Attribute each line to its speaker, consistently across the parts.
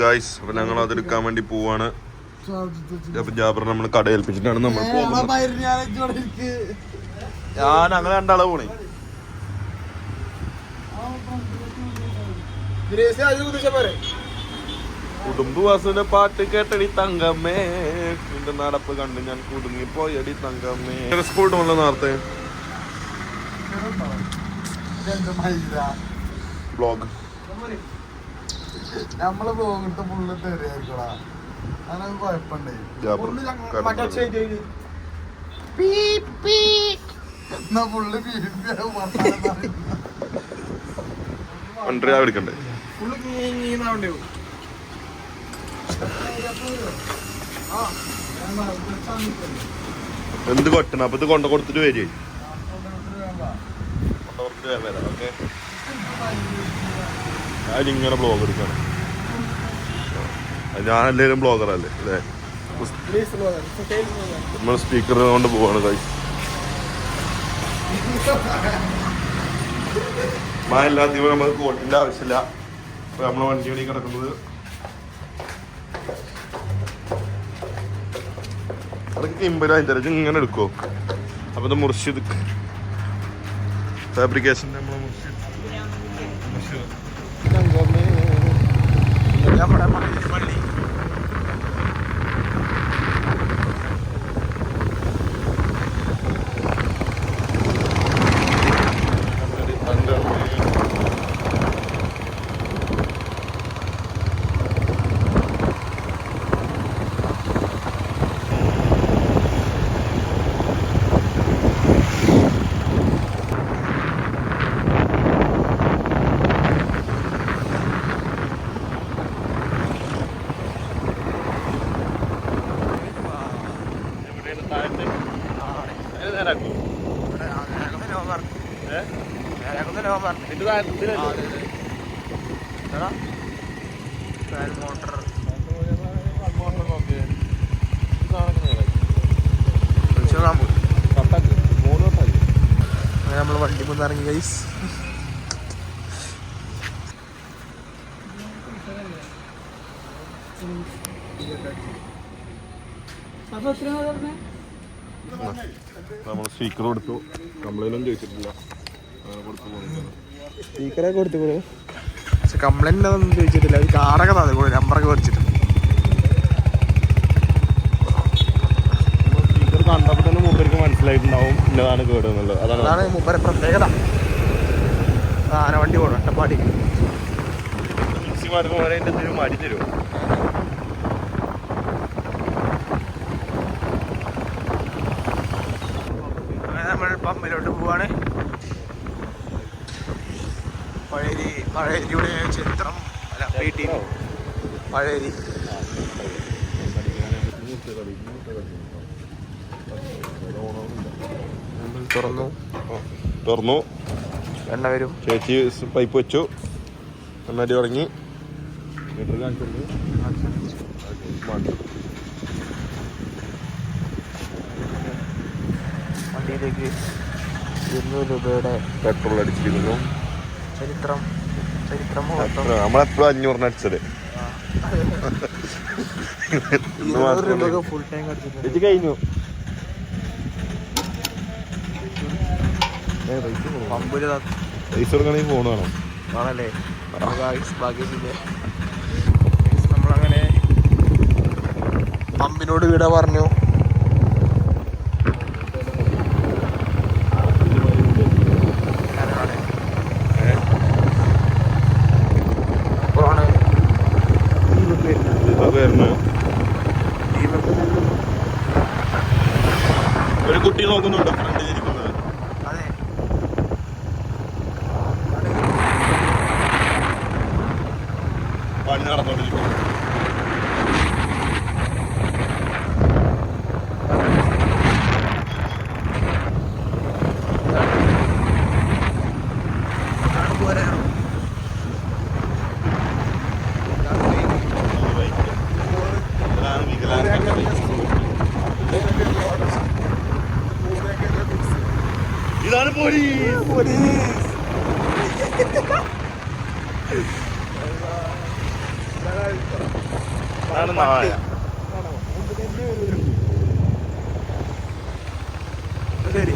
Speaker 1: Guys, അപ്പൊ ഞങ്ങൾ അതെടുക്കാൻ വേണ്ടി പോവാണ്. ജാബർ നമ്മൾ കട ഏൽപ്പിച്ചിട്ടാണ് നമ്മൾ പോകുന്നത്. ഞാൻ അങ്ങനെ രണ്ടാളെ പോണേ. കുടുംബവാസുവിന്റെ പാട്ട് കേട്ടടി തങ്കമ്മേ, നിന്റെ നടപ്പ് കണ്ട് ഞാൻ കുടുങ്ങിപ്പോയടി തങ്കമ്മേ. സ്കൂൾ പോണല്ലോ നേരത്തെ. ബ്ലോഗ്
Speaker 2: നമ്മള് ബ്ലോഗിട്ട് ഫുള്ള് തെറിയായിരിക്കടാ, അങ്ങനെ കുഴപ്പമുണ്ടേ.
Speaker 1: എടുക്കണ്ടേ എന്ത് കൊട്ടണം? അപ്പൊ ഇത് കൊണ്ട കൊടുത്തിട്ട് വരേ. ഓക്കെ, ഞാനിങ്ങനെ ബ്ലോഗ് എടുക്കണം. ഞാനെല്ലാവരും ബ്ലോഗറല്ലേ അല്ലേ? നമ്മൾ സ്പീക്കർ കൊണ്ട് പോവാണ് ഗൈസ്. മഴ ഇല്ലാത്തപ്പോൾ നമുക്ക് കോട്ടിന്റെ ആവശ്യമില്ല. അപ്പൊ നമ്മളെ വണ്ടി വഴി കിടക്കുന്നത് അതൊക്കെ കിമ്പലായി ഇങ്ങനെ എടുക്കുമോ? അപ്പൊ ഇത് മുർഷിദ് ഫാബ്രിക്കേഷൻ നമ്മളെ മുർഷിദ് പള്ളി. നമ്മള് വണ്ടി മുന്ന് ഇറങ്ങി ഗൈസ്. നമ്മൾ സ്പീക്കർ കൊടുത്തു, കംപ്ലൈന്റ് ഒന്നും ചോദിച്ചിട്ടില്ല. സ്പീക്കറൊക്കെ കൊടുത്തു, പക്ഷെ കംപ്ലൈന്റ് ഒന്നും ചോദിച്ചിട്ടില്ല. ഈ കാറൊക്കെ തന്നെ നമ്പറൊക്കെ മേടിച്ചിട്ടുണ്ട്. സ്പീക്കർ കണ്ടപ്പോൾ തന്നെ മൂപ്പർക്ക് മനസ്സിലായിട്ടുണ്ടാവും ഇന്നതാണ് കേട് എന്നുള്ളത്. അതാണ് മൂപ്പരെ പ്രത്യേകത. ആന വണ്ടി പോകണം അട്ടപ്പാടി. എന്തെങ്കിലും മാറ്റി തരുമോ? നമ്മൾ പമ്പിലോട്ട് പോവാണ്. പഴയരിയുടെ ചിത്രം അല്ല, പഴയരി തുറന്നു. എണ്ണ വരും. ചേച്ചി പൈപ്പ് വെച്ചു, എണ്ണ തുടങ്ങി. വണ്ടിയിലേക്ക് 200 രൂപയുടെ പെട്രോൾ അടിച്ചിരിക്കുന്നു. ചരിത്രം നമ്മളെപ്പോഴും 500 അടിച്ചത്. 200 രൂപ ഫുൾ ടാങ്ക് അടിച്ചിട്ട് കഴിഞ്ഞു. പമ്പില് പൈസ കൊടുക്കണമെങ്കിൽ ഫോൺ വേണം ആണല്ലേ? ഭാഗ്യത്തില് നമ്മളങ്ങനെ പമ്പിനോട് വിട പറഞ്ഞു. ഒരു കുട്ടി നോക്കുന്നുണ്ടോ ഫ്രണ്ടിൽ ഇരിക്കുന്നത്? അതെ, പണി നടന്നോണ്ടിരിക്കുന്നു. ഇതാണ് പോലീസ്. അതാണ് നായ.
Speaker 2: ശരി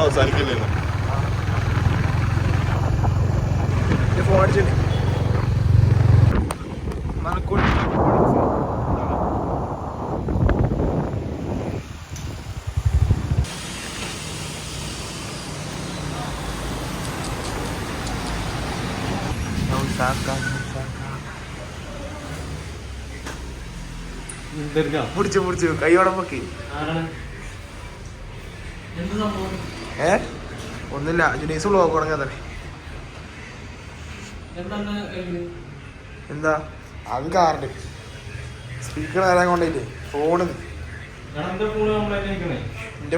Speaker 1: അവസാനിക്കില്ലേ
Speaker 2: ഫോൺ അടിച്ചിട്ട് പിടിച്ചു കൈയോടെ പൊക്കി. ഒന്നുമില്ല, ജുനീസ് വ്ളോഗ് തുടങ്ങാൻ തന്നെ. എന്താ അത് കാർഡ് സ്പീക്കർ നേരാൻ കൊണ്ടേ ഫോണ് എന്റെ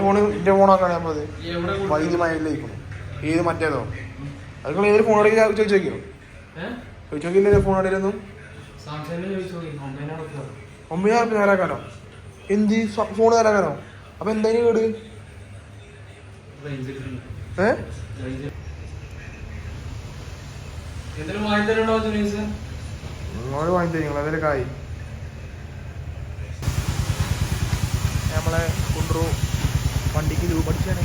Speaker 2: ഫോണാക്കാണ് നമ്മളത് വൈദ്യുതി മയിലേക്കണം. ഏത് മറ്റേതോ അത് ഏതൊരു ഫോണോടെ ചോദിച്ചു നോക്കിയോ? ചോദിച്ചു നോക്കിയില്ലേ ഫോണോടെയൊന്നും? 9,000 നേരാക്കാനോ? എന്ത് ഫോണ് നേരാക്കാനോ? അപ്പൊ എന്തായാലും കേട് നിങ്ങളോട് വാങ്ങി തരും അതിൽ കായ്. നമ്മളെ കൊണ്ടു വണ്ടിക്ക് രൂപ അടിച്ചാണ്.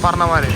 Speaker 2: പറഞ്ഞമാരെ